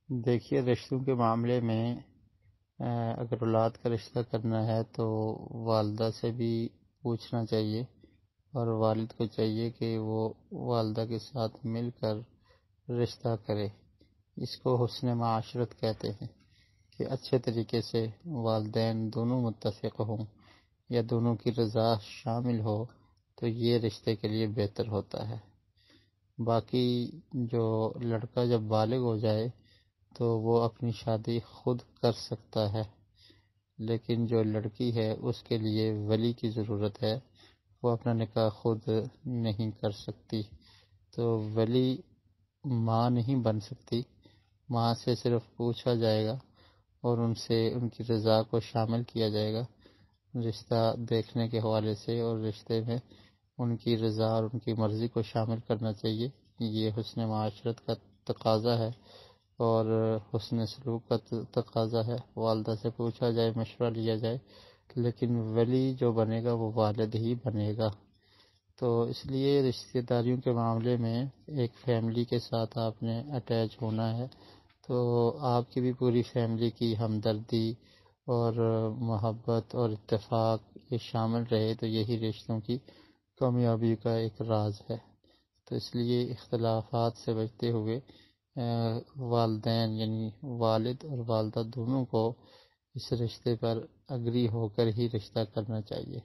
دیکھیے، رشتوں کے معاملے میں اگر اولاد کا رشتہ کرنا ہے تو والدہ سے بھی پوچھنا چاہیے، اور والد کو چاہیے کہ وہ والدہ کے ساتھ مل کر رشتہ کرے۔ اس کو حسن معاشرت کہتے ہیں، کہ اچھے طریقے سے والدین دونوں متفق ہوں یا دونوں کی رضا شامل ہو تو یہ رشتے کے لیے بہتر ہوتا ہے۔ باقی جو لڑکا جب بالغ ہو جائے تو وہ اپنی شادی خود کر سکتا ہے، لیکن جو لڑکی ہے اس کے لیے ولی کی ضرورت ہے، وہ اپنا نکاح خود نہیں کر سکتی۔ تو ولی ماں نہیں بن سکتی، ماں سے صرف پوچھا جائے گا اور ان سے ان کی رضا کو شامل کیا جائے گا رشتہ دیکھنے کے حوالے سے، اور رشتے میں ان کی رضا اور ان کی مرضی کو شامل کرنا چاہیے۔ یہ حسن معاشرت کا تقاضا ہے اور حسن سلوک کا تقاضا ہے۔ والدہ سے پوچھا جائے، مشورہ لیا جائے، لیکن ولی جو بنے گا وہ والد ہی بنے گا۔ تو اس لیے رشتہ داریوں کے معاملے میں ایک فیملی کے ساتھ آپ نے اٹیچ ہونا ہے، تو آپ کی بھی پوری فیملی کی ہمدردی اور محبت اور اتفاق یہ شامل رہے، تو یہی رشتوں کی کامیابی کا ایک راز ہے۔ تو اس لیے اختلافات سے بچتے ہوئے والدین یعنی والد اور والدہ دونوں کو اس رشتے پر اگری ہو کر ہی رشتہ کرنا چاہیے۔